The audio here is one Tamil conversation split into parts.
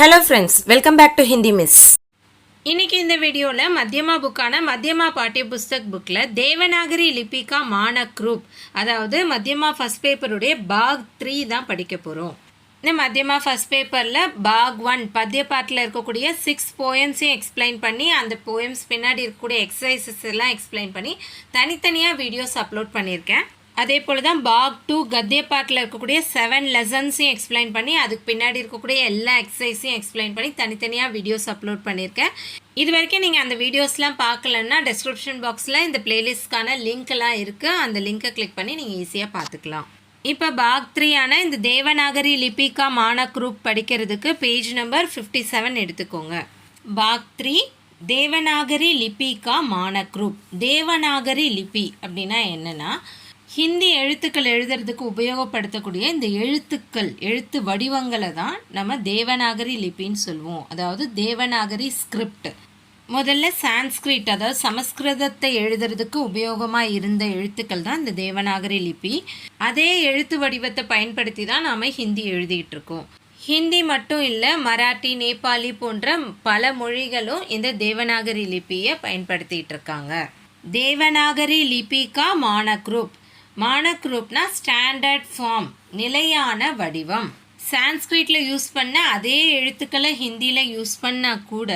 Hello friends, welcome back to Hindi miss. இன்னைக்கு இந்த வீடியோவில் மத்தியமா புக்கான மத்தியமா பாட்டிய புஸ்தக் புக்கில் தேவநாகரி லிபிகா மானக் குரூப், அதாவது மத்தியமா ஃபஸ்ட் பேப்பருடைய பாக் 3 தான் படிக்க போகிறோம். இந்த மத்தியமா ஃபஸ்ட் பேப்பரில் பாக் 1 பத்திய பாட்டில் இருக்கக்கூடிய 6 போயம்ஸையும் எக்ஸ்பிளைன் பண்ணி அந்த போயம்ஸ் பின்னாடி இருக்கக்கூடிய எக்ஸசைசஸ் எல்லாம் எக்ஸ்பிளைன் பண்ணி தனித்தனியாக வீடியோஸ் அப்லோட் பண்ணியிருக்கேன். அதே போல் தான் பாக் 2 கத்திய பாட்டில் இருக்கக்கூடிய 7 லெசன்ஸையும் எக்ஸ்பிளைன் பண்ணி அதுக்கு பின்னாடி இருக்கக்கூடிய எல்லா எக்ஸசைஸையும் எக்ஸ்பிளைன் பண்ணி தனித்தனியாக வீடியோஸ் அப்லோட் பண்ணியிருக்கேன். இது வரைக்கும் நீங்கள் அந்த வீடியோஸ்லாம் பார்க்கலன்னா டெஸ்கிரிப்ஷன் பாக்ஸில் இந்த பிளேலிஸ்ட்கான லிங்க்லாம் இருக்குது. அந்த லிங்க்கை கிளிக் பண்ணி நீங்கள் ஈஸியாக பார்த்துக்கலாம். இப்போ பாக் 3 ஆன இந்த தேவநாகரி லிபிகா மானக் குரூப் படிக்கிறதுக்கு பேஜ் நம்பர் 57 எடுத்துக்கோங்க. பாக் 3 தேவநாகரி லிபிகா மானக் குரூப். தேவநாகரி லிபி அப்படின்னா என்னென்னா, ஹிந்தி எழுத்துக்கள் எழுதுறதுக்கு உபயோகப்படுத்தக்கூடிய இந்த எழுத்து வடிவங்களை தான் நம்ம தேவநாகரி லிபின்னு சொல்லுவோம். அதாவது தேவநாகரி ஸ்கிரிப்ட். முதல்ல சான்ஸ்கிரிட், அதாவது சமஸ்கிருதத்தை எழுதுறதுக்கு உபயோகமாக இருந்த எழுத்துக்கள் தான் இந்த தேவநாகரி லிபி. அதே எழுத்து வடிவத்தை பயன்படுத்தி தான் நாம் ஹிந்தி எழுதிட்டு இருக்கோம். ஹிந்தி மட்டும் இல்லை, மராட்டி, நேபாளி போன்ற பல மொழிகளும் இந்த தேவநாகரி லிபியை பயன்படுத்திகிட்டு இருக்காங்க. தேவநாகரி லிபிகா மானக் குரூப். மானக் குரூப்னா ஸ்டாண்டர்ட் ஃபார்ம், நிலையான வடிவம். சான்ஸ்கிரிட்டில் யூஸ் பண்ண அதே எழுத்துக்களை ஹிந்தியில் யூஸ் பண்ணால் கூட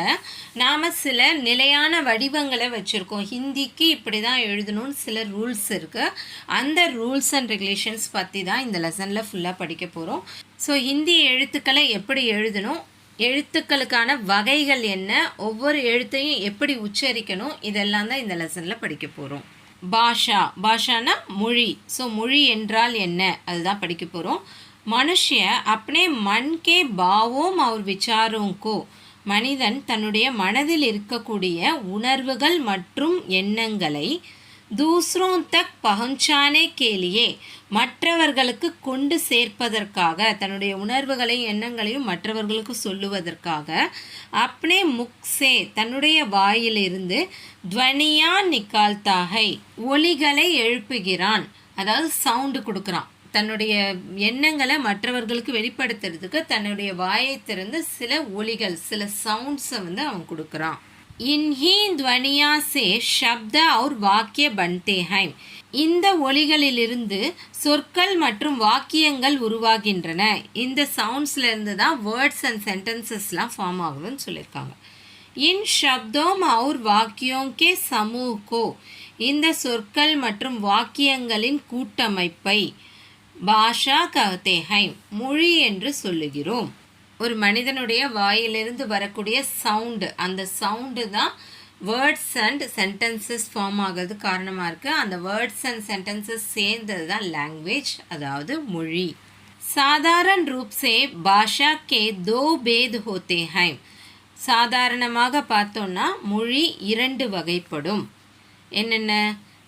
நாம் சில நிலையான வடிவங்களை வச்சுருக்கோம். ஹிந்திக்கு இப்படி தான் எழுதணும்னு சில ரூல்ஸ் இருக்குது. அந்த ரூல்ஸ் அண்ட் ரெகுலேஷன்ஸ் பற்றி தான் இந்த லெசனில் ஃபுல்லாக படிக்க போகிறோம். ஸோ ஹிந்தி எழுத்துக்களை எப்படி எழுதணும், எழுத்துக்களுக்கான வகைகள் என்ன, ஒவ்வொரு எழுத்தையும் எப்படி உச்சரிக்கணும், இதெல்லாம் தான் இந்த லெசனில் படிக்க போகிறோம். பாஷா, பாஷானா மொழி. ஸோ மொழி என்றால் என்ன, அதுதான் படிக்க போகிறோம். மனுஷ்ய அப்னே மன் கே பாவோம் அவர் விசாரோம் கோ. மனிதன் தன்னுடைய மனதில் இருக்கக்கூடிய உணர்வுகள் மற்றும் எண்ணங்களை தூஸ்ரோம் தக் பஹுஞ்சானே கேலியே, மற்றவர்களுக்கு கொண்டு சேர்ப்பதற்காக, தன்னுடைய உணர்வுகளையும் எண்ணங்களையும் மற்றவர்களுக்கு சொல்லுவதற்காக, அப்னே முக்ஸே தன்னுடைய வாயிலிருந்து துவனியா நிக்கால்தாகை ஒலிகளை எழுப்புகிறான், அதாவது சவுண்டு கொடுக்குறான். தன்னுடைய எண்ணங்களை மற்றவர்களுக்கு வெளிப்படுத்துறதுக்கு தன்னுடைய வாயை திறந்து சில ஒலிகள், சில சவுண்ட்ஸை அவன் கொடுக்குறான். இன்ஹி துவனியா சே ஷப்த और வாக்கிய பன்தே हैं. இந்த ஒலிகளிலிருந்து சொற்கள் மற்றும் வாக்கியங்கள் உருவாகின்றன. இந்த சவுண்ட்ஸ்லேருந்து தான் வேர்ட்ஸ் அண்ட் சென்டென்சஸ்லாம் ஃபார்ம் ஆகுதுன்னு சொல்லியிருக்காங்க. இன் ஷப்தோம் और வாக்கியோं के समूह को, இந்த சொற்கள் மற்றும் வாக்கியங்களின் கூட்டமைப்பை பாஷா कहते हैं, மொழி என்று சொல்லுகிறோம். ஒரு மனிதனுடைய வாயிலிருந்து வரக்கூடிய சவுண்டு, அந்த சவுண்டு தான் வேர்ட்ஸ் அண்ட் சென்டென்சஸ் ஃபார்ம் ஆகிறது காரணமாக இருக்குது. அந்த வேர்ட்ஸ் அண்ட் சென்டென்சஸ் சேர்ந்தது தான் லாங்குவேஜ், அதாவது மொழி. சாதாரண ரூப் சே பாஷா கே தோ பேத் ஹோத்தே ஹை. சாதாரணமாக பார்த்தோன்னா மொழி 2 வகைப்படும். என்னென்ன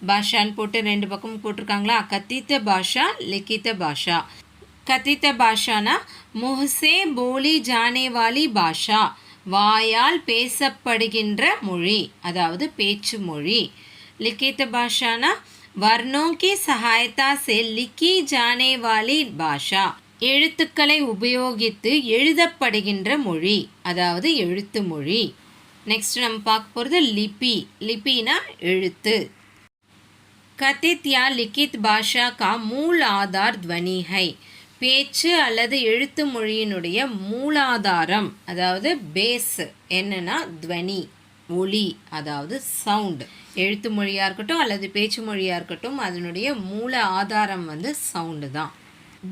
பாஷான்னு போட்டு 2 பக்கம் போட்டிருக்காங்களா, கத்தித்த பாஷா, லிக்கித்த பாஷா. கத்தித்த பாஷானா முஹ்சே போலி ஜானேவாலி பாஷா, வாயால் பேசப்படுகின்ற மொழி, அதாவது பேச்சு மொழி. லிக்கித்த பாஷானா வர்ணோங்கி சகாயத்தா சே லிக்கி ஜானேவாலி பாஷா, எழுத்துக்களை உபயோகித்து எழுதப்படுகின்ற மொழி, அதாவது எழுத்து மொழி. நெக்ஸ்ட் நம்ம பார்க்க போகிறது லிபி. லிபினா எழுத்து. கத்தித் யா லிக்கித் பாஷா கா மூல் ஆதார் துவனி ஹை. பேச்சு அல்லது எழுத்து மொழியினுடைய மூலாதாரம், அதாவது பேஸ் என்னன்னா துவனி, ஒலி, அதாவது சவுண்டு. எழுத்து மொழியாக இருக்கட்டும் அல்லது பேச்சு மொழியாக இருக்கட்டும், அதனுடைய மூல ஆதாரம் சவுண்டு தான்.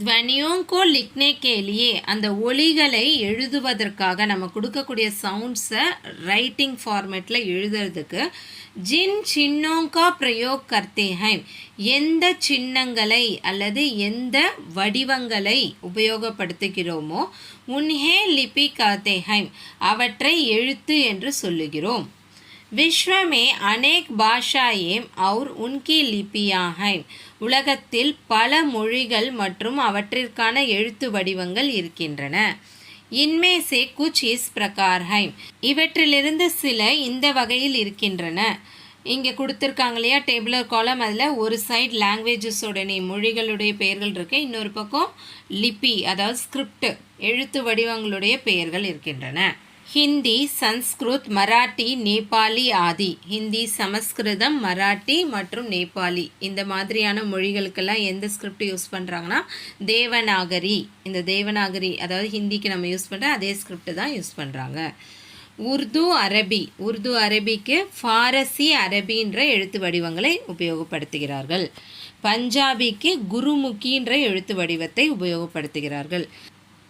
துவனியோங்கோ லிக்னே கேலியே, அந்த ஒலிகளை எழுதுவதற்காக நம்ம கொடுக்கக்கூடிய சவுண்ட்ஸை ரைட்டிங் ஃபார்மேட்டில் எழுதுறதுக்கு ஜின் சின்னோங்கா பிரயோக் கர்த்தே ஹை, எந்த சின்னங்களை அல்லது எந்த வடிவங்களை உபயோகப்படுத்துகிறோமோ உன்ஹே லிபி கர்த்தே ஹை, அவற்றை எழுத்து என்று சொல்லுகிறோம். विश्व में अनेक भाषाएं और उनकी लिपियां हैं. உலகத்தில் பல மொழிகள் மற்றும் அவற்றிற்கான எழுத்து வடிவங்கள் இருக்கின்றன. இன்மே சே குச் இஸ் பிரகார் ஹை, இவற்றிலிருந்து சில இந்த வகையில் இருக்கின்றன. இங்கே கொடுத்துருக்காங்க இல்லையா டேபிளர் காலம், அதில் ஒரு சைடு லாங்குவேஜஸோட மொழிகளுடைய பெயர்கள் இருக்குது, இன்னொரு பக்கம் லிபி அதாவது ஸ்கிரிப்ட் எழுத்து வடிவங்களுடைய பெயர்கள் இருக்கின்றன. ஹிந்தி, சன்ஸ்கிருத், மராட்டி, நேபாளி ஆதி. ஹிந்தி, சமஸ்கிருதம், மராட்டி மற்றும் நேபாளி இந்த மாதிரியான மொழிகளுக்கெல்லாம் எந்த ஸ்கிரிப்ட் யூஸ் பண்ணுறாங்கன்னா தேவநாகரி. இந்த தேவநாகரி அதாவது ஹிந்திக்கு நம்ம யூஸ் பண்ணுற அதே ஸ்கிரிப்ட் தான் யூஸ் பண்ணுறாங்க. உருது அரபி. உருது அரபிக்கு ஃபாரசி அரபின்ற எழுத்து வடிவங்களை உபயோகப்படுத்துகிறார்கள். பஞ்சாபிக்கு குருமுகின்ற எழுத்து வடிவத்தை உபயோகப்படுத்துகிறார்கள்.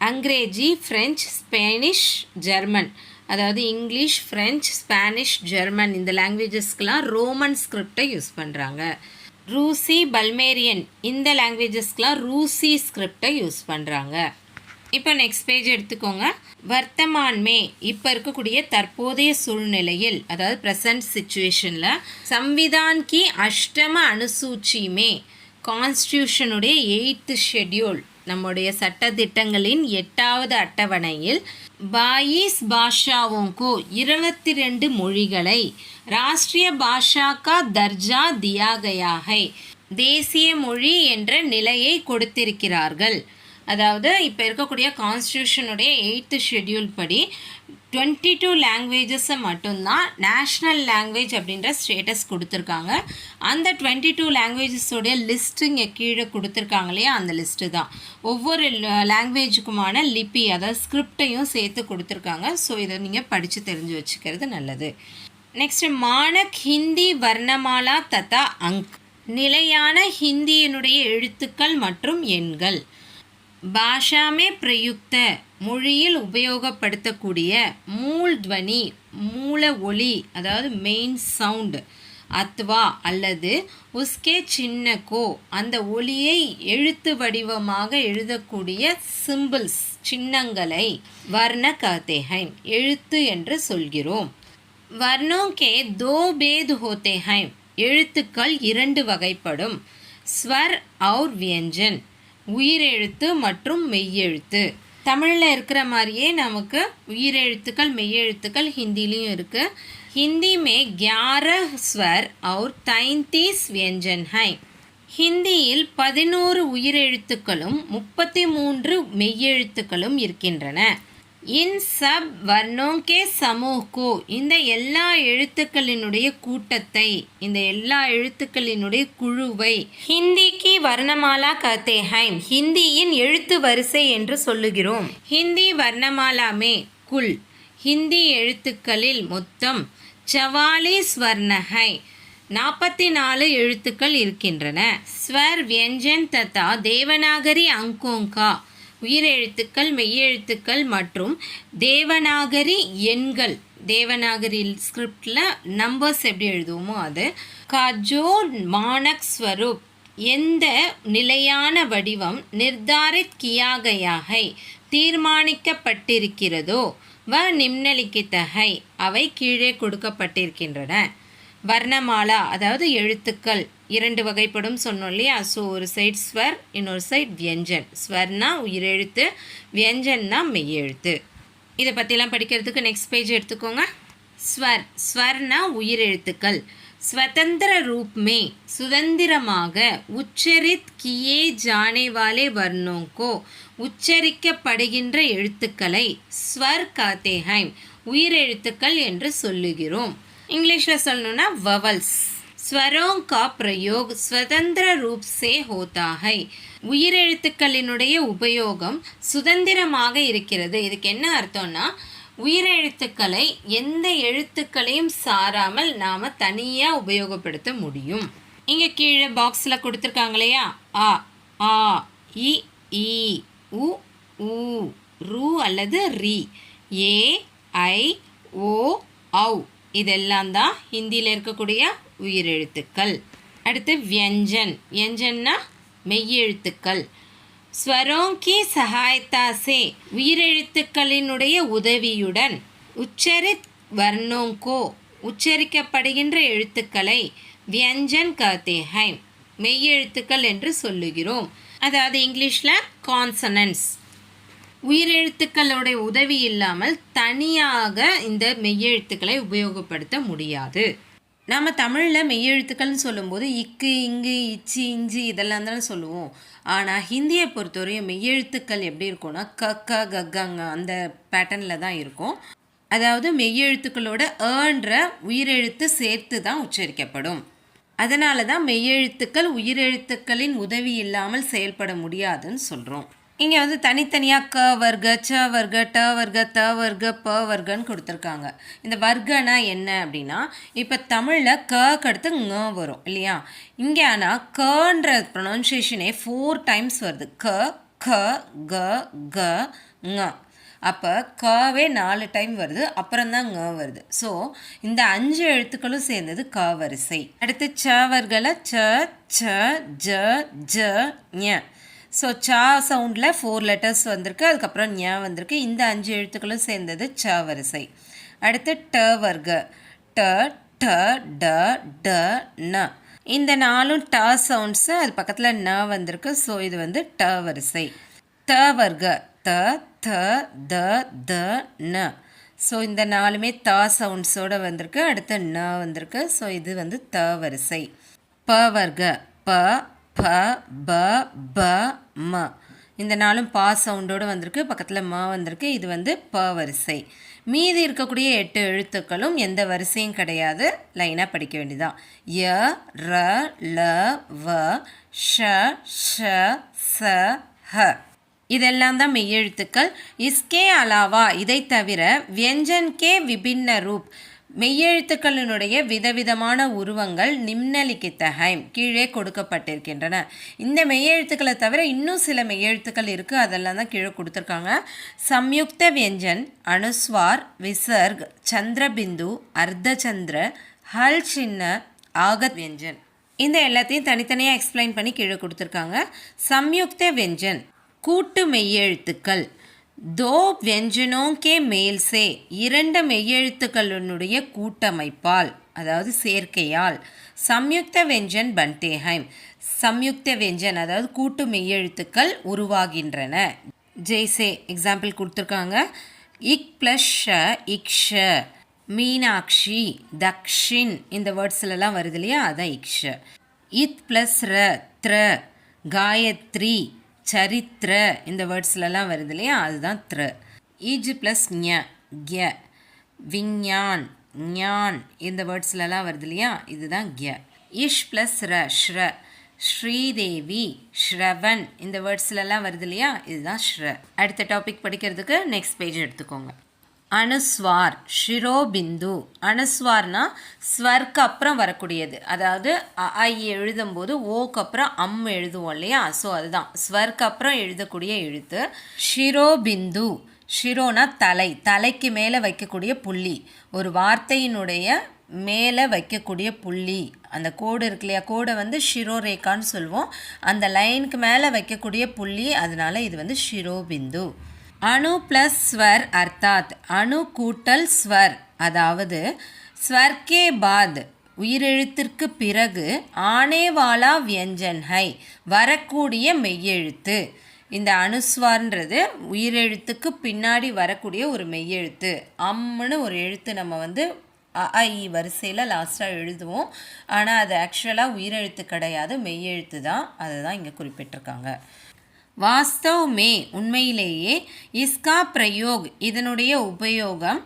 அங்கிரேஜி, ஃப்ரெஞ்சு, ஸ்பானிஷ், ஜெர்மன் அதாவது இங்கிலீஷ், ஃப்ரெஞ்ச், ஸ்பானிஷ், ஜெர்மன் இந்த லாங்குவேஜஸ்க்கெலாம் ரோமன் ஸ்கிரிப்டை யூஸ் பண்ணுறாங்க. ரூசி, பல்மேரியன் இந்த லாங்குவேஜஸ்க்கெலாம் ரூசி ஸ்கிரிப்டை யூஸ் பண்ணுறாங்க. இப்போ நெக்ஸ்ட் பேஜ் எடுத்துக்கோங்க. வர்த்தமான் மே இப்போ இருக்கக்கூடிய தற்போதைய சூழ்நிலையில் அதாவது ப்ரெசன்ட் சிச்சுவேஷனில் சம்விதான் கி அஷ்டம அனுசூச்சி மே கான்ஸ்டியூஷனுடைய 8th ஷெட்யூல் நம்முடைய சட்டத்திட்டங்களின் 8வது அட்டவணையில் 22 பாஷாவோங்கோ 22 மொழிகளை ராஷ்ட்ரிய பாஷா கா தர்ஜா தியா கயா ஹை தேசிய மொழி என்ற நிலையை கொடுத்திருக்கிறார்கள். அதாவது இப்போ இருக்கக்கூடிய கான்ஸ்டியூஷனுடைய 8th ஷெட்யூல் படி 22 லாங்குவேஜஸை மட்டும்தான் நேஷ்னல் லாங்குவேஜ் அப்படின்ற ஸ்டேட்டஸ் கொடுத்துருக்காங்க. அந்த 22 லாங்குவேஜஸோடைய லிஸ்ட்டு இங்கே கீழே கொடுத்துருக்காங்க இல்லையா, அந்த லிஸ்ட்டு தான் ஒவ்வொரு லாங்குவேஜுக்குமான லிபி அதாவது ஸ்கிரிப்டையும் சேர்த்து கொடுத்துருக்காங்க. ஸோ இதை நீங்கள் படித்து தெரிஞ்சு வச்சுக்கிறது நல்லது. நெக்ஸ்ட் மானக் ஹிந்தி வர்ணமாலா ததா அங்க் நிலையான ஹிந்தியினுடைய எழுத்துக்கள் மற்றும் எண்கள். பாஷாமே பிரயுக்த மொழியில் உபயோகப்படுத்தக்கூடிய மூல் துவனி மூல ஒலி அதாவது மெயின் சவுண்டு அத்வா அல்லது உஸ்கே சின்னக்கோ அந்த ஒலியை எழுத்து வடிவமாக எழுதக்கூடிய சிம்பிள்ஸ் சின்னங்களை வர்ண கஹ்தே ஹைம் எழுத்து என்று சொல்கிறோம். வர்ணோங்கே தோ பேத் ஹோத்தே ஹைம் எழுத்துக்கள் 2 வகைப்படும். ஸ்வர் அவுர் வியஞ்சன் உயிரெழுத்து மற்றும் மெய்யெழுத்து. தமிழில் இருக்கிற மாதிரியே நமக்கு உயிரெழுத்துக்கள் மெய்யெழுத்துக்கள் ஹிந்திலையும் இருக்குது. ஹிந்தி மே 11 ஸ்வர் और 33 व्यंजन है. ஹிந்தியில் 11 உயிரெழுத்துக்களும் 33 மெய்யெழுத்துக்களும் இருக்கின்றன. இன் சப் வர்ணோங்கே சமூகோ இந்த எல்லா எழுத்துக்களினுடைய கூட்டத்தை இந்த எல்லா எழுத்துக்களினுடைய குழுவை ஹிந்திக்கு வர்ணமாலா கஹ்தே ஹைம் ஹிந்தியின் எழுத்து வரிசை என்று சொல்லுகிறோம். ஹிந்தி வர்ணமாலா மே குல் ஹிந்தி எழுத்துக்களில் மொத்தம் 44 வர்ண ஹை 44 எழுத்துக்கள் இருக்கின்றன. ஸ்வர் வியஞ்சன் ததா தேவநாகரி அங்கோங்கா உயிரெழுத்துக்கள் மெய்யெழுத்துக்கள் மற்றும் தேவநாகரி எண்கள் தேவநாகரி ஸ்கிரிப்டில் நம்பர்ஸ் எப்படி எழுதுவோமோ அது காஜோ மானக் ஸ்வரூப் எந்த நிலையான வடிவம் நிர்தாரித் கியா கயா ஹை தீர்மானிக்கப்பட்டிருக்கிறதோ வ நிம்னலிக்கித ஹை அவை கீழே கொடுக்கப்பட்டிருக்கின்றன. வர்ணமாலா அதாவது எழுத்துக்கள் 2 வகைப்படும் சொன்னோம் இல்லையா. ஸோ ஒரு சைட் ஸ்வர் இன்னொரு சைட் வியஞ்சன். ஸ்வர்னா உயிரெழுத்து, வியஞ்சன்னா மெய்யெழுத்து. இதை பற்றிலாம் படிக்கிறதுக்கு நெக்ஸ்ட் பேஜ் எடுத்துக்கோங்க. ஸ்வர் ஸ்வர்னா உயிரெழுத்துக்கள். ஸ்வதந்திர ரூப் மே சுதந்திரமாக உச்சரித் கியே ஜானே வாலே வர்ணோங்கோ உச்சரிக்கப்படுகின்ற எழுத்துக்களை ஸ்வர் கஹ்தே ஹைம் உயிரெழுத்துக்கள் என்று சொல்லுகிறோம். इंग्लिश சொல்லணும்னா வவல்ஸ். ஸ்வரோं का प्रयोग स्वतंत्र रूप से होता है உயிரெழுத்துக்களினுடைய உபயோகம் சுதந்திரமாக இருக்கிறது. இதுக்கு என்ன அர்த்தம்னா உயிரெழுத்துக்களை எந்த எழுத்துக்களையும் சாராமல் நாம் தனியாக உபயோகப்படுத்த முடியும். இங்கே கீழே பாக்ஸில் கொடுத்துருக்காங்க இல்லையா ஆ ஆ இ ஈ உ ஊ ரு அல்லது ரி ஏ ஐ ஓ ஔ இதெல்லாம் தான் ஹிந்தியில் இருக்கக்கூடிய உயிரெழுத்துக்கள். அடுத்து வியஞ்சன் வியஞ்சன்னா மெய்யெழுத்துக்கள். ஸ்வரோं की सहायता से உயிரெழுத்துக்களினுடைய உதவியுடன் உச்சரித் வர்ணோं को உச்சரிக்கப்படுகின்ற எழுத்துக்களை வியஞ்சன் கஹ்தே ஹைம் மெய்யெழுத்துக்கள் என்று சொல்லுகிறோம். அதாவது இங்கிலீஷில் கான்சனன்ட்ஸ். உயிரெழுத்துக்களுடைய உதவி இல்லாமல் தனியாக இந்த மெய்யெழுத்துக்களை உபயோகப்படுத்த முடியாது. நம்ம தமிழில் மெய்யெழுத்துக்கள்னு சொல்லும்போது இக்கு இங்கு இச்சி இஞ்சி இதெல்லாம் தானே சொல்லுவோம். ஆனால் ஹிந்தியை பொறுத்தவரையும் மெய்யெழுத்துக்கள் எப்படி இருக்கும்னா க க கங்க அந்த பேட்டர்னில் தான் இருக்கும். அதாவது மெய்யெழுத்துக்களோட ஏன்ற உயிரெழுத்து சேர்த்து தான் உச்சரிக்கப்படும். அதனால தான் மெய்யெழுத்துக்கள் உயிரெழுத்துக்களின் உதவி இல்லாமல் செயல்பட முடியாதுன்னு சொல்கிறோம். இங்கே வந்து தனித்தனியாக க வர்க்க, ச வர்க்க, ட வர்க்க, த வர்க்க, ப வர்க்கன்னு கொடுத்துருக்காங்க. இந்த வர்க்கனா என்ன அப்படின்னா, இப்போ தமிழில் க அடுத்து ங வரும் இல்லையா? இங்கே ஆனால் கன்ற ப்ரொனன்சியேஷனே 4 டைம்ஸ் வருது. க க க க ங. அப்போ கவே 4 டைம் வருது, அப்புறம் தான் ங வருது. ஸோ இந்த 5 எழுத்துக்களும் சேர்ந்தது க வரிசை. அடுத்து ச வர்க்கல ச ச ஜ ஜ ஞ. ஸோ சா சவுண்டில் 4 லெட்டர்ஸ் வந்திருக்கு, அதுக்கப்புறம் ஞ வந்திருக்கு. இந்த 5 எழுத்துக்களும் சேர்ந்தது ச வரிசை. அடுத்து ட வர்க்க ட ட ட ட ந. இந்த 4 ட சவுண்ட்ஸு, அது பக்கத்தில் ந வந்திருக்கு. ஸோ இது வந்து ட வரிசை. த வர்க்க த த த த ந. ஸோ இந்த 4மே த சவுண்ட்ஸோடு வந்திருக்கு, அடுத்து ந வந்திருக்கு. ஸோ இது வந்து த வரிசை. ப வர்க்க ப ப ப ப ம. இந்த 4ம் பா சவுண்டோடு வந்திருக்கு, பக்கத்தில் ம வந்திருக்கு. இது வந்து ப வரிசை. மீதி இருக்கக்கூடிய 8 எழுத்துக்களும் எந்த வரிசையும் கிடையாது, லைனாக படிக்க வேண்டியதான். ய ர ல வ ஷ ஷ ச ஹ. இதெல்லாம் தான் மெய்யெழுத்துக்கள். இஸ்கே அலாவா, இதை தவிர வியஞ்சன் கே விபின்ன ரூப், மெய்யெழுத்துக்களினுடைய விதவிதமான உருவங்கள் நிம்னலிக்கித்த ஹைம் கீழே கொடுக்கப்பட்டிருக்கின்றன. இந்த மெய்யெழுத்துக்களை தவிர இன்னும் சில மெய்யெழுத்துக்கள் இருக்குது, அதெல்லாம் தான் கீழே கொடுத்துருக்காங்க. சம்யுக்த வியஞ்சன், அனுஸ்வார், விசர்க், சந்திரபிந்து, அர்த்தச்சந்திர, ஹல் சின்ன, ஆகத் வியஞ்சன். இந்த எல்லாத்தையும் தனித்தனியாக எக்ஸ்பிளைன் பண்ணி கீழே கொடுத்துருக்காங்க. சம்யுக்த வியஞ்சன் கூட்டு மெய்யெழுத்துக்கள். தோ வியஞ்சனோ கே மேல் சே, 2 மெய்யெழுத்துக்களினுடைய கூட்டமைப்பால், அதாவது சேர்க்கையால் சம்யுக்த வியஞ்சன் பன்டேஹைம், சம்யுக்த வியஞ்சன் அதாவது கூட்டு மெய்யெழுத்துக்கள் உருவாகின்றன. ஜெய்சே எக்ஸாம்பிள் கொடுத்துருக்காங்க. இக் ப்ளஸ் ஷ இக்ஷ, மீனாட்சி, தக்ஷின், இந்த வேர்ட்ஸ்லலாம் வருது இல்லையா, அதான் இக்ஷ. இத் ப்ளஸ் ர த்ர, காயத்ரி, சரித்திர, இந்த வேர்ட்ஸ்லலாம் வருது இல்லையா, அதுதான் த்ர. இஜ் ப்ளஸ் ஞ க்ய, விஞ்ஞான், ஞான், இந்த வேர்ட்ஸ்லலாம் வருது இல்லையா, இதுதான் க்ய. இஷ் ப்ளஸ் ர ஸ்ர, ஸ்ரீதேவி, ஸ்ரவன், இந்த வேர்ட்ஸ்லலாம் வருது இல்லையா, இதுதான் ஸ்ர. அடுத்த டாபிக் படிக்கிறதுக்கு நெக்ஸ்ட் பேஜ் எடுத்துக்கோங்க. அனுஸ்வார், ஷிரோபிந்து. அனுஸ்வார்னா ஸ்வர்க்கு அப்புறம் வரக்கூடியது, அதாவது ஐ எழுதும்போது ஓக்கு அப்புறம் அம் எழுதுவோம் இல்லையா, ஸோ அதுதான் ஸ்வர்க்கு அப்புறம் எழுதக்கூடிய எழுத்து. ஷிரோபிந்து, ஷிரோனா தலை, தலைக்கு மேலே வைக்கக்கூடிய புள்ளி, ஒரு வார்த்தையினுடைய மேலே வைக்கக்கூடிய புள்ளி. அந்த கோடு இருக்கு இல்லையா, கோடை வந்து ஷிரோரேகான்னு சொல்லுவோம். அந்த லைனுக்கு மேலே வைக்கக்கூடிய புள்ளி, அதனால இது வந்து ஷிரோபிந்து. அணு ப்ளஸ் ஸ்வர் அர்த்தாத், அணு கூட்டல் ஸ்வர், அதாவது ஸ்வர்கே பாத், உயிரெழுத்திற்கு பிறகு ஆனேவாலா வியஞ்சன் ஹை, வரக்கூடிய மெய்யெழுத்து. இந்த அனுஸ்வார்ன்றது உயிரெழுத்துக்கு பின்னாடி வரக்கூடிய ஒரு மெய்யெழுத்து. அம்முன்னு ஒரு எழுத்து நம்ம வந்து ஐ வரிசையில் லாஸ்ட்டாக எழுதுவோம், ஆனால் அது ஆக்சுவலாக உயிரெழுத்து கிடையாது, மெய்யெழுத்து தான். அதுதான் இங்கே குறிப்பிட்டிருக்காங்க. வாஸ்தவ் மே, உண்மையிலேயே, இஸ்கா பிரயோக், இதனுடைய உபயோகம்,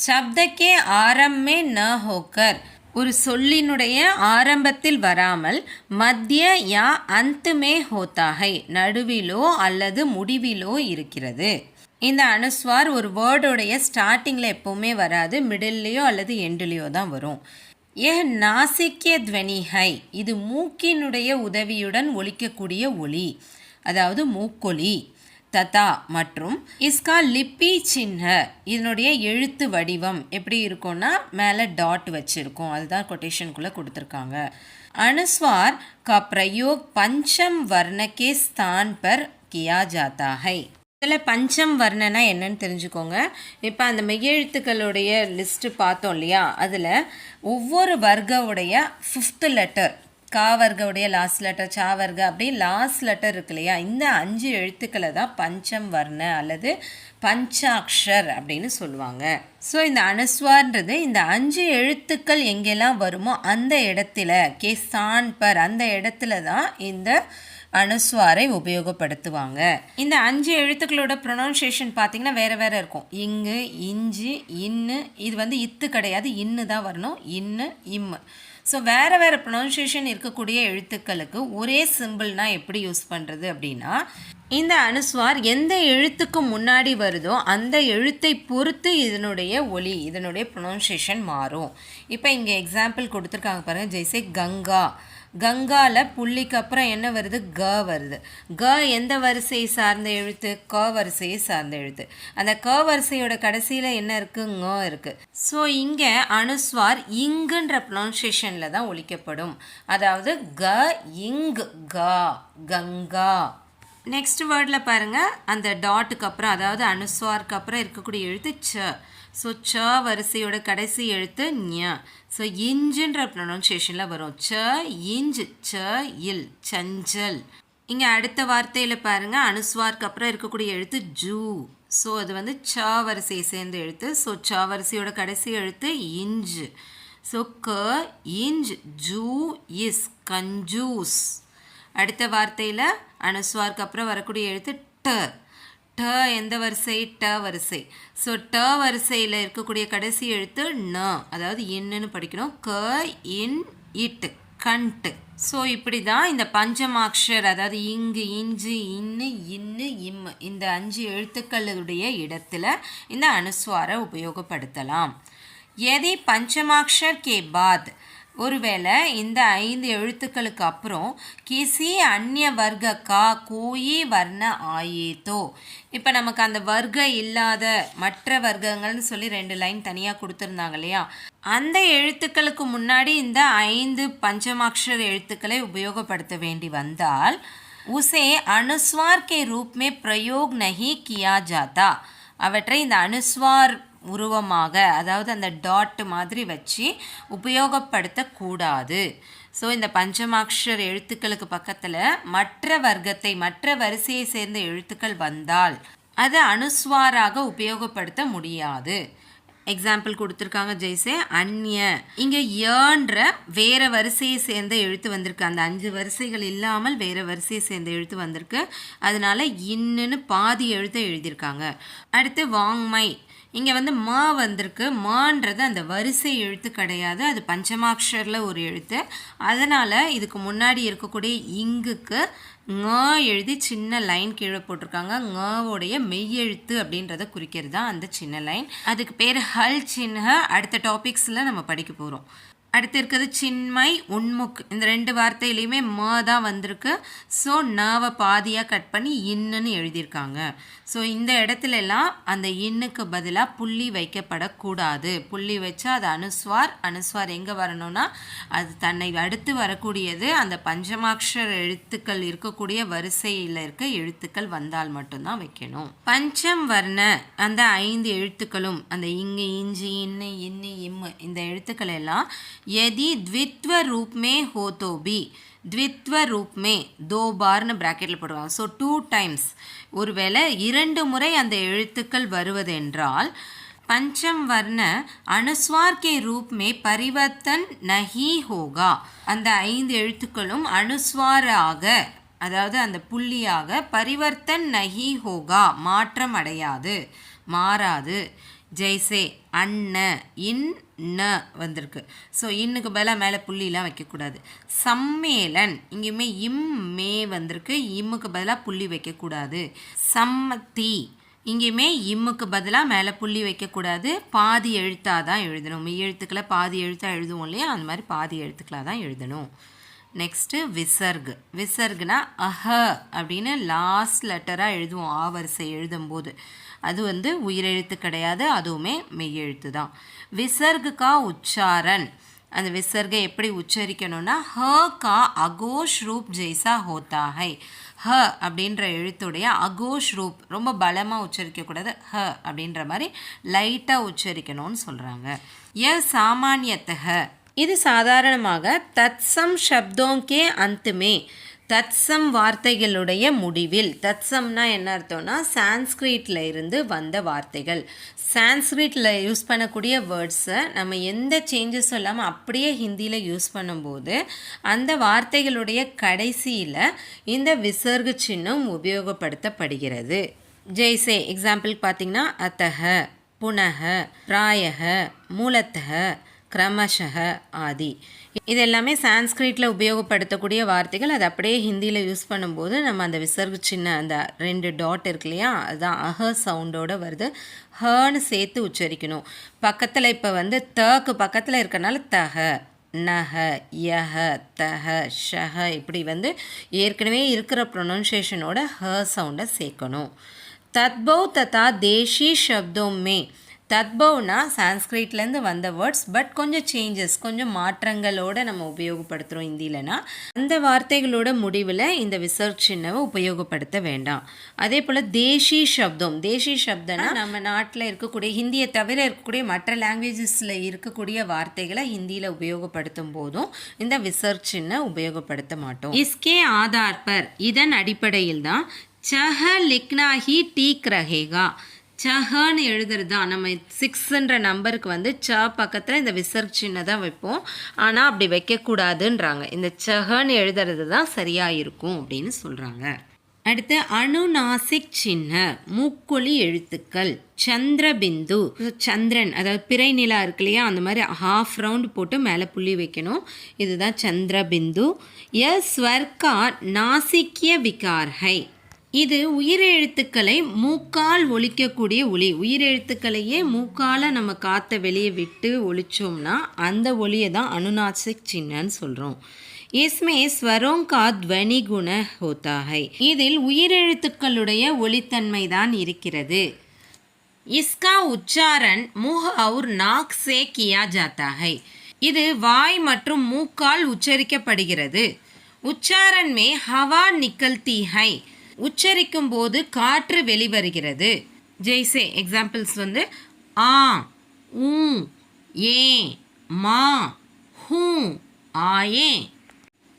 சப்தக்கே ஆரம்மே ந ஹோக்கர், ஒரு சொல்லினுடைய ஆரம்பத்தில் வராமல், மத்திய யா அந்துமே ஹோத்தாகை, நடுவிலோ அல்லது முடிவிலோ இருக்கிறது. இந்த அனுஸ்வார் ஒரு வேர்டோடைய ஸ்டார்டிங்கில் எப்போவுமே வராது, மிடில்லையோ அல்லது எண்டுலேயோ தான் வரும். நாசிக்கிய துவனி ஹை, இது மூக்கினுடைய உதவியுடன் ஒலிக்கக்கூடிய ஒலி, அதாவது மூக்கொலி. ததா மற்றும் இஸ்கா லிப்பி சின்ன, இதனுடைய எழுத்து வடிவம் எப்படி இருக்கும்னா மேலே டாட் வச்சுருக்கோம், அதுதான் கொட்டேஷனுக்குள்ளே கொடுத்துருக்காங்க. அனுஸ்வார் கா பிரயோக் பஞ்சம் வர்ணக்கே ஸ்தான் பர் கியா ஜாத்தா ஹை. இதில் பஞ்சம் வர்ணனா என்னன்னு தெரிஞ்சுக்கோங்க. இப்போ அந்த மெய்யெழுத்துக்களுடைய லிஸ்ட்டு பார்த்தோம் இல்லையா, அதில் ஒவ்வொரு வர்க்கவுடைய 5th லெட்டர் கா வர்க்கவுடைய லாஸ்ட் லெட்டர், சா வர்க்க, அப்படி லாஸ்ட் லெட்டர் இருக்கு இல்லையா, இந்த 5 எழுத்துக்களை தான் பஞ்சம் வர்ண அல்லது பஞ்சாக்ஷர் அப்படின்னு சொல்லுவாங்க. ஸோ இந்த அனுஸ்வார்ன்றது இந்த 5 எழுத்துக்கள் எங்கெல்லாம் வருமோ அந்த இடத்துல ஸ்தான் பர் அந்த இடத்துல தான் இந்த அனுஸ்வாரை உபயோகப்படுத்துவாங்க. இந்த 5 எழுத்துக்களோட ப்ரொனவுன்சியேஷன் பார்த்தீங்கன்னா வேறு வேறு இருக்கும். இங்கு, இஞ்சு, இன்னு, இது வந்து இத்து கிடையாது, இன்னு தான் வரணும், இன்னு, இம்மு. ஸோ வேறு வேறு ப்ரொனவுன்சியேஷன் இருக்கக்கூடிய எழுத்துக்களுக்கு ஒரே சிம்பிள்னால் எப்படி யூஸ் பண்ணுறது அப்படின்னா, இந்த அனுஸ்வார் எந்த எழுத்துக்கு முன்னாடி வருதோ அந்த எழுத்தை பொறுத்து இதனுடைய ஒலி, இதனுடைய ப்ரொனவுன்சியேஷன் மாறும். இப்போ இங்கே எக்ஸாம்பிள் கொடுத்துருக்காங்க பாருங்கள். ஜெய்சே கங்கா, கங்காவில் புள்ளிக்கு அப்புறம் என்ன வருது, க வருது. க எந்த வரிசையை சார்ந்த எழுத்து, க வரிசையை சார்ந்த எழுத்து. அந்த க வரிசையோட கடைசியில் என்ன இருக்குது, ங இருக்குது. ஸோ இங்கே அனுஸ்வார் இங்குன்ற ப்ரொனவுன்சியேஷனில் தான் ஒலிக்கப்படும். அதாவது க இங்கு, கா, கங்கா. நெக்ஸ்ட் வேர்டில் பாருங்கள், அந்த டாட்டுக்கு அப்புறம் அதாவது அனுஸ்வாருக்கு அப்புறம் இருக்கக்கூடிய எழுத்து ச. ஸோ ச வரிசையோட கடைசி எழுத்து ஞ. ஸோ இஞ்சுன்ற ப்ரொனவுன்சியேஷனில் வரும். ச இஞ்சு, ச இல், சஞ்சல். இங்கே அடுத்த வார்த்தையில் பாருங்கள், அனுஸ்வாருக்கு அப்புறம் இருக்கக்கூடிய எழுத்து ஜூ. ஸோ அது வந்து ச வரிசையை சேர்ந்த எழுத்து. ஸோ ச வரிசையோட கடைசி எழுத்து இஞ்சு. ஸோ க இஞ்ச் ஜூ இஸ், கஞ்சூஸ். அடுத்த வார்த்தையில் அனுஸ்வாருக்கு அப்புறம் வரக்கூடிய எழுத்து ட. ட எந்த வரிசை, ட வரிசை. ஸோ ட வரிசையில் இருக்கக்கூடிய கடைசி எழுத்து ந, அதாவது என்னன்னு படிக்கணும். க இன் இட், கண்ட். ஸோ இப்படி தான் இந்த பஞ்சமாக்ஷர், அதாவது இங்கு, இஞ்சு, இன்னு, இன்னு, இம்மு, இந்த 5 எழுத்துக்களுடைய இடத்துல இந்த அனுஸ்வாரை உபயோகப்படுத்தலாம். எதி பஞ்சமாக்ஷர் கே பாத், ஒருவேளை இந்த 5 எழுத்துக்களுக்கு அப்புறம் கிசி அந்நிய வர்க்க கா கோயி வர்ண ஆயேதோ, இப்போ நமக்கு அந்த வர்க்க இல்லாத மற்ற வர்க்கங்கள்னு சொல்லி 2 லைன் தனியாக கொடுத்துருந்தாங்க இல்லையா, அந்த எழுத்துக்களுக்கு முன்னாடி இந்த 5 பஞ்சமாக்ஷர் எழுத்துக்களை உபயோகப்படுத்த வேண்டி வந்தால் உசே அனுஸ்வார் கே ரூப் மே பிரயோக் நஹி கியா ஜாதா, அவற்றை இந்த அனுஸ்வார் உருவமாக, அதாவது அந்த டாட் மாதிரி வச்சு உபயோகப்படுத்தக்கூடாது. ஸோ இந்த பஞ்சமாக்ஷர் எழுத்துக்களுக்கு பக்கத்தில் மற்ற வர்க்கத்தை, மற்ற வரிசையை சேர்ந்த எழுத்துக்கள் வந்தால் அது அனுஸ்வாராக உபயோகப்படுத்த முடியாது. எக்ஸாம்பிள் கொடுத்துருக்காங்க. ஜெய்சே அந்நிய, இங்கே ஏன்ற வேறு வரிசையை சேர்ந்த எழுத்து வந்திருக்கு. அந்த 5 வரிசைகள் இல்லாமல் வேறு வரிசையை சேர்ந்த எழுத்து வந்திருக்கு. அதனால இன்னுன்னு பாதி எழுத்தை எழுதியிருக்காங்க. அடுத்து வாங்மை, இங்கே வந்து ம வந்திருக்கு. மன்றது அந்த வரிசை எழுத்து கிடையாது, அது பஞ்சமாக்ஷரில் ஒரு எழுத்து. அதனால் இதுக்கு முன்னாடி இருக்கக்கூடிய இங்குக்கு ங எழுதி சின்ன லைன் கீழே போட்டிருக்காங்க. ங்கவுடைய மெய்யெழுத்து அப்படின்றத குறிக்கிறது தான் அந்த சின்ன லைன். அதுக்கு பேர் ஹல் சின்ஹ. அடுத்த டாபிக்ஸில் நம்ம படிக்க போகிறோம். அடுத்து இருக்கிறது சின்மை, உண்முக். இந்த 2 வார்த்தையிலையுமே ம தான் வந்திருக்கு. ஸோ நவை பாதியாக கட் பண்ணி இன்னுன்னு எழுதியிருக்காங்க. ஸோ இந்த இடத்துல எல்லாம் அந்த இன்னுக்கு பதிலாக புள்ளி வைக்கப்படக்கூடாது. புள்ளி வச்சா அது அனுஸ்வார். அனுஸ்வார் எங்கே வரணும்னா அது தன்னை அடுத்து வரக்கூடியது அந்த பஞ்சமாக்ஷர எழுத்துக்கள் இருக்கக்கூடிய வரிசையில் இருக்க எழுத்துக்கள் வந்தால் மட்டும்தான் வைக்கணும். பஞ்சம் வர்ண அந்த 5 எழுத்துக்களும், அந்த இங்கு, இஞ்சி, இன்னு, இன்னு, இம்மு, இந்த எழுத்துக்கள் எல்லாம் यदि द्वित्व रूप में हो तो भी, द्वित्व रूप में 2 बारன்னு ब्रैकेட்ல போடுவாங்க. ஸோ 2 டைம்ஸ், ஒருவேளை 2 முறை அந்த எழுத்துக்கள் வருவதென்றால் पंचम वर्ण अनुस्वार के रूप में परिवर्तन नहीं होगा, அந்த 5 எழுத்துக்களும் அனுஸ்வாராக, அதாவது அந்த புள்ளியாக பரிவர்த்தன் நஹி ஹோகா, மாற்றம் அடையாது, மாறாது. ஜெய்சே அன்ன, இன் ந வந்திருக்கு. ஸோ இன்னுக்கு பதிலாக மேலே புள்ளிலாம் வைக்கக்கூடாது. சம்மேளன், இங்கேயுமே இம் மே வந்திருக்கு. இம்முக்கு பதிலாக புள்ளி வைக்கக்கூடாது. சம்மதி, இங்கேயுமே இம்முக்கு பதிலாக மேலே புள்ளி வைக்கக்கூடாது. பாதி எழுத்தாக தான் எழுதணும். மெய் எழுத்துக்களை பாதி எழுத்தாக எழுதுவோம் இல்லையா, அந்த மாதிரி பாதி எழுத்துக்களாக தான் எழுதணும். நெக்ஸ்ட்டு விசர்க். விசர்க்னா அஹ அப்படின்னு லாஸ்ட் லெட்டராக எழுதுவோம் ஆ வரிசை எழுதும்போது. அது வந்து உயிரெழுத்து கிடையாது, அதுவுமே மெய்யெழுத்து தான். விசர்க் கா உச்சாரன், அந்த விசர்கை எப்படி உச்சரிக்கணும்னா ஹ கா அகோஷ் ரூப் ஜெய்சா ஹோத்தா ஹை. ஹ அப்படின்ற எழுத்துடைய அகோஷ் ரூப், ரொம்ப பலமாக உச்சரிக்கக்கூடாது, ஹ அப்படின்ற மாதிரி லைட்டாக உச்சரிக்கணும்னு சொல்கிறாங்க. ய சாமானியத்தக, இது சாதாரணமாக தத்சம் சப்தோங்கே அந்தமே, தத்சம் வார்த்தைகளுடைய முடிவில். தத்சம்னா என்ன அர்த்தம்னா சான்ஸ்கிரிட்டில் இருந்து வந்த வார்த்தைகள். சான்ஸ்கிரிட்டில் யூஸ் பண்ணக்கூடிய வேர்ட்ஸை நம்ம எந்த சேஞ்சஸும் இல்லாமல் அப்படியே ஹிந்தியில் யூஸ் பண்ணும்போது அந்த வார்த்தைகளுடைய கடைசியில் இந்த விசர்க சின்னம் உபயோகப்படுத்தப்படுகிறது. ஜெய்சே எக்ஸாம்பிளுக்கு பார்த்தீங்கன்னா அத்தஹ, புனக, பிராயக, மூலத்தக, கிரமஷக ஆதி. இது எல்லாமே சான்ஸ்கிரிட்டில் உபயோகப்படுத்தக்கூடிய வார்த்தைகள். அது அப்படியே ஹிந்தியில் யூஸ் பண்ணும்போது நம்ம அந்த விசர்கு சின்ன அந்த 2 டாட் இருக்கு இல்லையா, அதுதான் அஹ சவுண்டோடு வருது. ஹன்னு சேர்த்து உச்சரிக்கணும். பக்கத்தில் இப்போ தக்கு பக்கத்தில் இருக்கனால தஹ, நஹ, யஹ, தஹ, ஷஹ இப்படி ஏற்கனவே இருக்கிற ப்ரொனன்சியேஷனோட ஹ சவுண்டை சேர்க்கணும். தத்பவ் ததா தேஷி சப்தோமே. தத்பவ்னா சான்ஸ்கிரிட்லேருந்து வந்த வேர்ட்ஸ், பட் கொஞ்சம் சேஞ்சஸ், கொஞ்சம் மாற்றங்களோடு நம்ம உபயோகப்படுத்துகிறோம் ஹிந்திலனா. அந்த வார்த்தைகளோட முடிவில் இந்த விசர்க் சின்னவை உபயோகப்படுத்த வேண்டாம். அதே போல் தேஷி சப்தம். தேஷி சப்தம்னா நம்ம நாட்டில் இருக்கக்கூடிய, ஹிந்தியை தவிர இருக்கக்கூடிய மற்ற லாங்குவேஜஸில் இருக்கக்கூடிய வார்த்தைகளை ஹிந்தியில் உபயோகப்படுத்தும் போதும் இந்த விசர்க் சின்ன உபயோகப்படுத்த மாட்டோம். இஸ்கே ஆதார் பர், இதன் அடிப்படையில் தான் சஹ லிக்னா ஹி டீக் ரஹேகா. சஹன்னு எழுதுறது தான். நம்ம 6ன்ற நம்பருக்கு ச பக்கத்தில் இந்த விசர்க் சின்ன தான் வைப்போம். ஆனால் அப்படி வைக்கக்கூடாதுன்றாங்க. இந்த சஹன்னு எழுதுறது தான் சரியாக இருக்கும் அப்படின்னு சொல்கிறாங்க. அடுத்து அனுநாசிக் சின்ன, மூக்கொலி எழுத்துக்கள். சந்திரபிந்து, சந்திரன் அதாவது பிறை நிலா இருக்கு இல்லையா, அந்த மாதிரி ஹாஃப் ரவுண்ட் போட்டு மேலே புள்ளி வைக்கணும். இதுதான் சந்திரபிந்து. ய ஸ்வர்கா நாசிக்கிய விகார்ஹை. இது உயிரெழுத்துக்களை மூக்கால் ஒலிக்கக்கூடிய ஒலி. உயிரெழுத்துக்களையே மூக்கால் நம்ம காற்றை வெளியே விட்டு ஒலிச்சோம்னா அந்த ஒலியை தான் அனுநாசிக் சின்னன்னு சொல்கிறோம். इसमें स्वरों का ध्वनि गुण होता है. இதில் உயிரெழுத்துக்களுடைய ஒலித்தன்மை தான் இருக்கிறது. इसका उच्चारण मुंह और नाक से किया जाता है. இது வாய் மற்றும் மூக்கால் உச்சரிக்கப்படுகிறது. उच्चारण में हवा निकलती है. உச்சரிக்கும் போது காற்று வெளிவருகிறது. ஜெய்சே எக்ஸாம்பிள்ஸ் ஆ, ஊ, ஏ, மா, ஹூ, ஆயே.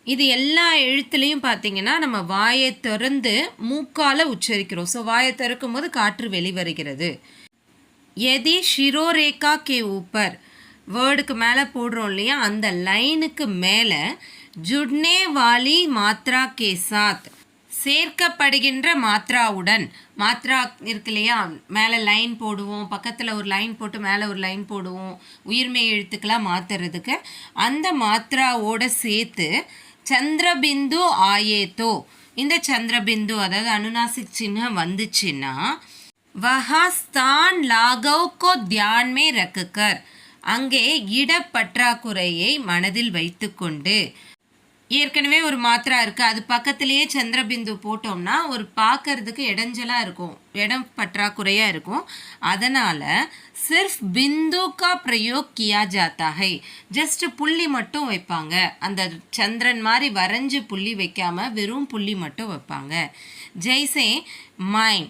இது எல்லா எழுத்துலேயும் பார்த்தீங்கன்னா நம்ம வாயை திறந்து மூக்கால் உச்சரிக்கிறோம். ஸோ வாயை திறக்கும் போது காற்று வெளிவருகிறது. எதி ஷிரோரேகா கே ஊப்பர், வேர்டுக்கு மேலே போடுறோம் இல்லையா, அந்த லைனுக்கு மேலே ஜுட்னே வாலி மாத்ரா கே சாத், சேர்க்கப்படுகின்ற மாத்ராவுடன். மாத்ரா இருக்கு இல்லையா, மேலே லைன் போடுவோம், பக்கத்தில் ஒரு லைன் போட்டு மேலே ஒரு லைன் போடுவோம் உயிர்மெய் எழுத்துக்களாக மாற்றுறதுக்கு. அந்த மாத்ராவோட சேர்த்து சந்திரபிந்து ஆயேத்தோ, இந்த சந்திரபிந்து அதாவது அனுநாசிக் சின்னம் வந்துச்சுன்னா வஹா ஸ்தான் லாகவ் கோ தியான் மே ரக்குக்கர், அங்கே இடப்பற்றாக்குறையை மனதில் வைத்துக்கொண்டு. ஏற்கனவே ஒரு மாத்திரா இருக்குது, அது பக்கத்துலேயே சந்திரபிந்து போட்டோம்னா ஒரு பார்க்கறதுக்கு இடைஞ்சலாக இருக்கும், இடம் பற்றாக்குறையாக இருக்கும். அதனால் சிர்ஃப் பிந்து கா பிரயோக் கியா ஜாத்தா ஹை, ஜஸ்ட் புள்ளி மட்டும் வைப்பாங்க. அந்த சந்திரன் மாதிரி வரைஞ்சி புள்ளி வைக்காமல் வெறும் புள்ளி மட்டும் வைப்பாங்க. ஜெய்சே மைன்,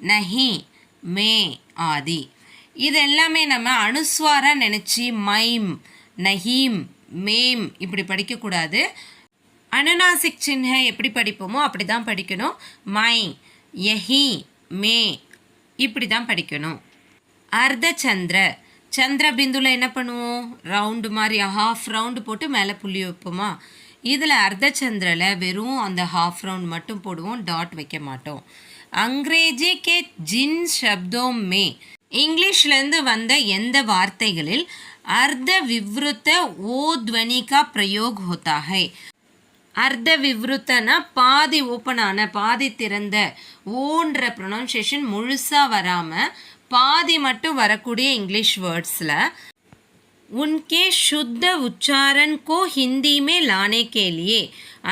நஹி, மே ஆதி. இது எல்லாமே நம்ம அனுஸ்வாராக நினச்சி மைம், நஹீம், மேம் இப்படி படிக்கக்கூடாது. அனுநாசிக் சின்ன எப்படி படிப்போமோ அப்படி தான் படிக்கணும். மை, யஹி, மே இப்படி தான் படிக்கணும். அர்த்த சந்திர, சந்திர பிந்துவில் என்ன பண்ணுவோம், ரவுண்டு மாதிரி ஹாஃப் ரவுண்டு போட்டு மேலே புள்ளி வைப்போமா. இதில் அர்த்த சந்திரில் வெறும் அந்த ஹாஃப் ரவுண்ட் மட்டும் போடுவோம், டாட் வைக்க மாட்டோம். அங்கிரேஜி கே ஜின் சப்தோம் மே, இங்கிலீஷ்லேருந்து வந்த எந்த வார்த்தைகளில் அர்த்த விவ்ருத்த ஓ துவனி கா பிரயோக் ஹோதா ஹை. அர்த்த விவ்ருத்தனா பாதி ஓப்பனான, பாதி திறந்த, ஓன்ற ப்ரொனன்சியேஷன் முழுசாக வராமல் பாதி மட்டும் வரக்கூடிய இங்கிலீஷ் வேர்ட்ஸில் உன்கே சுத்த உச்சாரன் கோ ஹிந்தி மே லானே கே லியே,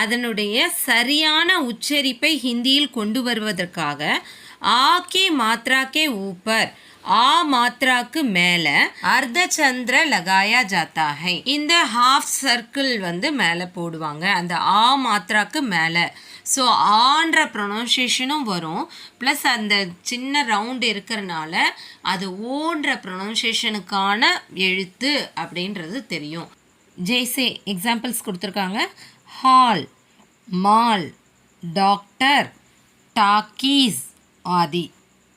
அதனுடைய சரியான உச்சரிப்பை ஹிந்தியில் கொண்டு வருவதற்காக ஆக்கே மாத்ராக்கே ஊப்பர், ஆ மாத்ராக்கு மேலே அர்த்த சந்திர லகாயா ஜாத்தா ஹை. இந்த ஹாஃப் சர்க்கிள் மேலே போடுவாங்க அந்த ஆ மாத்ராக்கு மேலே. ஸோ ஆன்ற ப்ரொனன்சியேஷனும் வரும், ப்ளஸ் அந்த சின்ன ரவுண்டு இருக்கிறனால அது ஓன்ற ப்ரொனன்சியேஷனுக்கான எழுத்து அப்படின்றது தெரியும். ஜெய்சே எக்ஸாம்பிள்ஸ் கொடுத்துருக்காங்க. ஹால், மால், டாக்டர், டாக்கீஸ் ஆதி.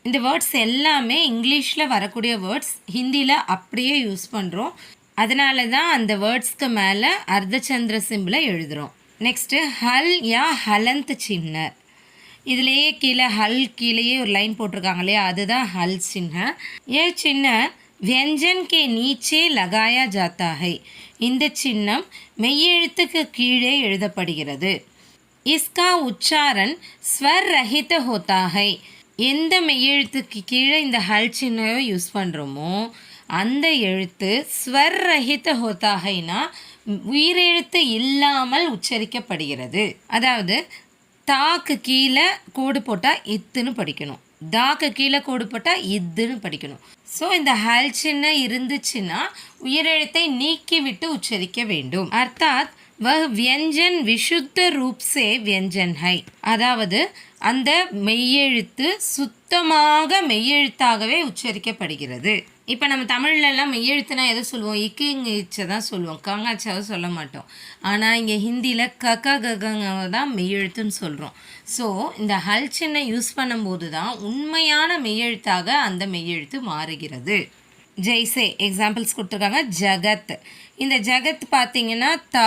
இந்த வேர்ட்ஸ் எல்லாமே இங்கிலீஷில் வரக்கூடிய வேர்ட்ஸ் ஹிந்தியில் அப்படியே யூஸ் பண்ணுறோம். அதனால தான் அந்த வேர்ட்ஸ்க்கு மேலே அர்த்தச்சந்திர சிம்பிளை எழுதுகிறோம். நெக்ஸ்ட்டு ஹல் யா ஹலந்த் சின்ன. இதுலேயே கீழே ஹல் கீழேயே ஒரு லைன் போட்டிருக்காங்க இல்லையா, அதுதான் ஹல் சின்ன. ஏ சின்ன வியஞ்சன் கே நீச்சே லகாயா ஜாத்தா ஹை. இந்த சின்னம் மெய்யெழுத்துக்கு கீழே எழுதப்படுகிறது. இஸ்கா உச்சாரன் ஸ்வர் ரஹித ஹோத்தா ஹை. எந்த மெய்யெழுத்துக்கு கீழே இந்த ஹல் சின்னையோ யூஸ் பண்ணுறோமோ அந்த எழுத்து ஸ்வர் ரஹித ஹோத்தா ஹைனா உயிரெழுத்து இல்லாமல் உச்சரிக்கப்படுகிறது. அதாவது தாக்கு கீழே கோடு போட்டால் இத்துன்னு படிக்கணும், தாக்கு கீழே கோடு போட்டால் இத்துன்னு படிக்கணும். ஸோ இந்த ஹல் சின்ன இருந்துச்சுன்னா உயிரெழுத்தை நீக்கிவிட்டு உச்சரிக்க வேண்டும். அர்த்தாத் வஹ் வியஞ்சன் விஷுத்த ரூப் சே வியஞ்சன் ஹை. அதாவது அந்த மெய்யெழுத்து சுத்தமாக மெய்யெழுத்தாகவே உச்சரிக்கப்படுகிறது. இப்போ நம்ம தமிழ்லலாம் மெய்யெழுத்துனா எதை சொல்லுவோம்? இக்கு இச்சை தான் சொல்லுவோம், கங்காச்சாவை சொல்ல மாட்டோம். ஆனால் இங்கே ஹிந்தியில் கக ககங்க தான் மெய்யெழுத்துன்னு சொல்கிறோம். ஸோ இந்த ஹல் சின்ன யூஸ் பண்ணும்போது தான் உண்மையான மெய்யெழுத்தாக அந்த மெய்யெழுத்து மாறுகிறது. ஜெய்சே எக்ஸாம்பிள்ஸ் கொடுத்துருக்காங்க. ஜகத். இந்த ஜகத் பார்த்தீங்கன்னா தா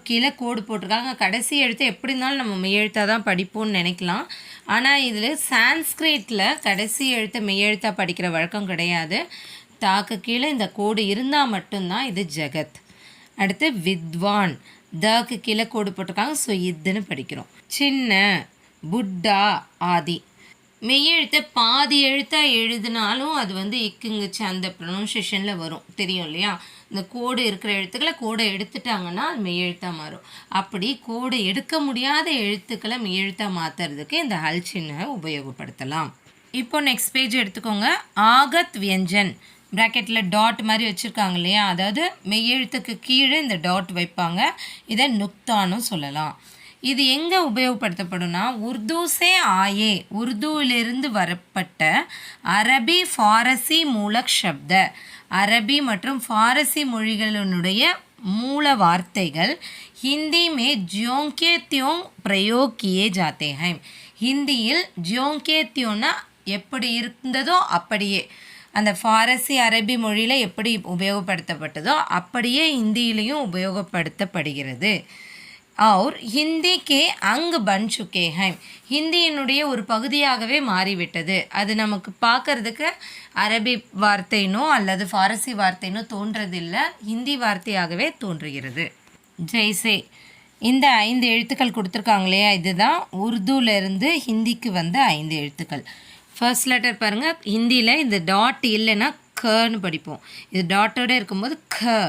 கீழே கோடு போட்டிருக்காங்க. கடைசி எழுத்து எப்படி இருந்தாலும் நம்ம மெய்யெழுத்தாக தான் படிப்போம்னு நினைக்கலாம். ஆனால் இதில் சான்ஸ்கிரிட்டில் கடைசி எழுத்தை மெய்யெழுத்தாக படிக்கிற வழக்கம் கிடையாது. தாக்கு கீழே இந்த கோடு இருந்தால் மட்டும்தான் இது ஜகத். அடுத்து வித்வான். தாக்கு கீழே கோடு போட்டிருக்காங்க. ஸோ இதுன்னு படிக்கிறோம். சின்ன, புட்டா ஆதி. மெய்யெழுத்தை பாதி எழுத்தாக எழுதினாலும் அது வந்து இக்குங்குச்சு அந்த ப்ரொனவுன்சியேஷனில் வரும், தெரியும் இல்லையா? இந்த கோடு இருக்கிற எழுத்துக்களை கோடை எடுத்துட்டாங்கன்னா அது மெய்யெழுத்தாக மாறும். அப்படி கோடை எடுக்க முடியாத எழுத்துக்களை மெய்யெழுத்தாக மாற்றுறதுக்கு இந்த ஹல் சின்ன உபயோகப்படுத்தலாம். இப்போ நெக்ஸ்ட் பேஜ் எடுத்துக்கோங்க. ஆகத் வியஞ்சன் ப்ராக்கெட்டில் டாட் மாதிரி வச்சுருக்காங்க இல்லையா, அதாவது மெய்யெழுத்துக்கு கீழே இந்த டாட் வைப்பாங்க. இதை நுக்தான்னு சொல்லலாம். இது எங்கே உபயோகப்படுத்தப்படும்னா உருதுசே ஆயே, உருதுவிலிருந்து வரப்பட்ட அரபி ஃபாரசி மூலக் சப்த. அரபி மற்றும் ஃபாரசி மொழிகளினுடைய மூல வார்த்தைகள் ஹிந்தி மே ஜியோங்கே தியோங் பிரயோக் கியே ஜாத்தே ஹை. ஹிந்தியில் ஜியோங்கே தியோன்னா எப்படி இருந்ததோ அப்படியே, அந்த ஃபாரசி அரபி மொழியில் எப்படி உபயோகப்படுத்தப்பட்டதோ அப்படியே ஹிந்தியிலையும் உபயோகப்படுத்தப்படுகிறது. और हिंदी के अंग बन चुके हैं. ஹிந்தியினுடைய ஒரு பகுதியாகவே மாறிவிட்டது. அது நமக்கு பார்க்கறதுக்கு அரபி வார்த்தைனோ அல்லது ஃபாரசி வார்த்தைனோ தோன்றதில்லை, ஹிந்தி வார்த்தையாகவே தோன்றுகிறது. ஜெய்சே. இந்த 5 எழுத்துக்கள் கொடுத்துருக்காங்க இல்லையா, இதுதான் உருதுலேருந்து ஹிந்திக்கு வந்த 5 எழுத்துக்கள். ஃபர்ஸ்ட் லெட்டர் பாருங்கள், ஹிந்தியில் இந்த டாட் இல்லைன்னா கன்னு படிப்போம். இது டாட்டோடு இருக்கும்போது க,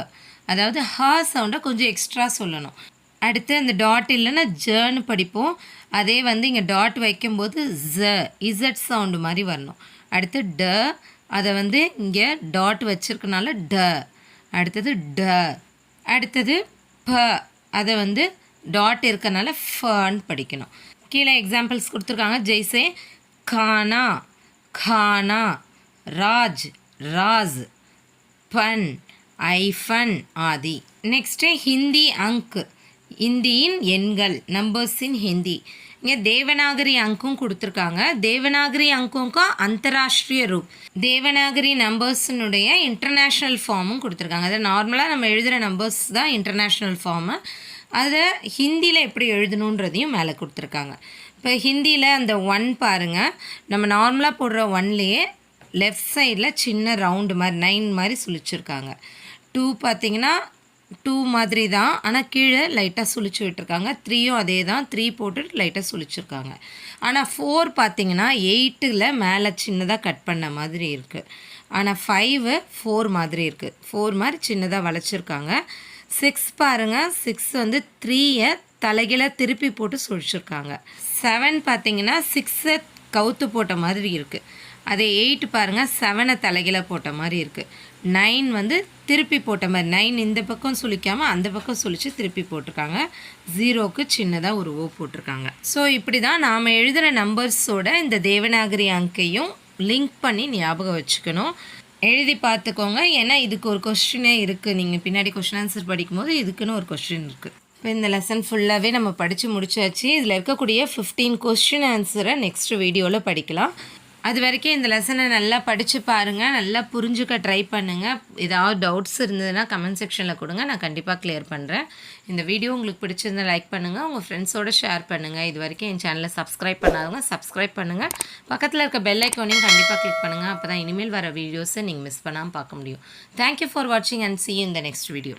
அதாவது ஹா சவுண்டை கொஞ்சம் எக்ஸ்ட்ரா சொல்லணும். அடுத்து அந்த டாட் இல்லைன்னா ஜன்னு படிப்போம். அதே வந்து இங்கே டாட் வைக்கும்போது ஜ, இசட் சவுண்டு மாதிரி வரணும். அடுத்து ட, அதை வந்து இங்கே டாட் வச்சுருக்கனால ட. அடுத்தது ட. அடுத்தது ப, அதை வந்து டாட் இருக்கனால ஃபன்னு படிக்கணும். கீழே எக்ஸாம்பிள்ஸ் கொடுத்துருக்காங்க. ஜெய்சே கானா, கானா, ராஜ், ராஸ், பன், ஐஃபன் ஆதி. நெக்ஸ்ட்டு ஹிந்தி அங்க், இந்தியின் எண்கள், நம்பர்ஸ் இன் ஹிந்தி. இங்கே தேவநாகரி அங்கும் கொடுத்துருக்காங்க. தேவநாகரி அங்கும்க்கு அந்தராஷ்ட்ரிய ரூப், தேவநாகரி நம்பர்ஸினுடைய இன்டர்நேஷ்னல் ஃபார்மும் கொடுத்துருக்காங்க. அதை நார்மலாக நம்ம எழுதுகிற நம்பர்ஸ் தான் இன்டர்நேஷ்னல் ஃபார்மு. அதை ஹிந்தியில் எப்படி எழுதணுன்றதையும் மேலே கொடுத்துருக்காங்க. இப்போ ஹிந்தியில் அந்த 1 பாருங்கள், நம்ம நார்மலாக போடுற 1லேயே லெஃப்ட் சைடில் சின்ன ரவுண்டு மாதிரி 9 மாதிரி சுழிச்சிருக்காங்க. 2 பார்த்திங்கன்னா 2 மாதிரி தான், ஆனால் கீழே லைட்டாக சுழிச்சு விட்டுருக்காங்க. 3யும் அதே தான், 3 போட்டுட்டு லைட்டாக சுழிச்சிருக்காங்க. ஆனால் 4 பார்த்திங்கன்னா 8ல் மேலே சின்னதாக கட் பண்ண மாதிரி இருக்குது. ஆனால் 5 4 மாதிரி இருக்குது, 4 மாதிரி சின்னதாக வளைச்சிருக்காங்க. 6 பாருங்கள், 6 வந்து 3யை தலைகீழ திருப்பி போட்டு சுழிச்சிருக்காங்க. 7 பார்த்திங்கன்னா 6ஐ கவுத்து போட்ட மாதிரி இருக்குது. அதே 8 பாருங்கள் 7ஐ தலைகீழ போட்ட மாதிரி இருக்குது. 9 வந்து திருப்பி போட்ட மாதிரி, 9 இந்த பக்கம் சுழிக்காமல் அந்த பக்கம் சுழித்து திருப்பி போட்டிருக்காங்க. 0க்கு சின்னதாக ஒரு ஓ போட்டிருக்காங்க. ஸோ இப்படி தான் நாம் எழுதுகிற நம்பர்ஸோட இந்த தேவநாகரி அங்கையும் லிங்க் பண்ணி ஞாபகம் வச்சுக்கணும். எழுதி பார்த்துக்கோங்க. ஏன்னா இதுக்கு ஒரு கொஸ்டினே இருக்குது. நீங்கள் பின்னாடி கொஸ்டின் ஆன்சர் படிக்கும்போது இதுக்குன்னு ஒரு கொஸ்டின் இருக்குது. இப்போ இந்த லெசன் ஃபுல்லாகவே நம்ம படித்து முடிச்சாச்சு. இதில் இருக்கக்கூடிய 15 கொஸ்டின் ஆன்சரை நெக்ஸ்ட் வீடியோவில் படிக்கலாம். அது வரைக்கும் இந்த லெசனை நல்லா படித்து பாருங்கள், நல்லா புரிஞ்சுக்க ட்ரை பண்ணுங்கள். ஏதாவது டவுட்ஸ் இருந்ததுன்னா கமெண்ட் செக்ஷனில் கொடுங்க, நான் கண்டிப்பாக கிளியர் பண்ணுறேன். இந்த வீடியோ உங்களுக்கு பிடிச்சிருந்தா லைக் பண்ணுங்கள், உங்கள் ஃப்ரெண்ட்ஸோடு ஷேர் பண்ணுங்கள். இது வரைக்கும் என் சேனலை சப்ஸ்கிரைப் பண்ணாதவங்க சப்ஸ்கிரைப் பண்ணுங்கள். பக்கத்தில் இருக்க பெல் ஐக்கானையும் கண்டிப்பாக கிளிக் பண்ணுங்கள். அப்போ தான் இனிமேல் வர வீடியோஸை நீங்கள் மிஸ் பண்ணாமல் பார்க்க முடியும். தேங்க்யூ ஃபார் வாட்சிங் and see you in the next video.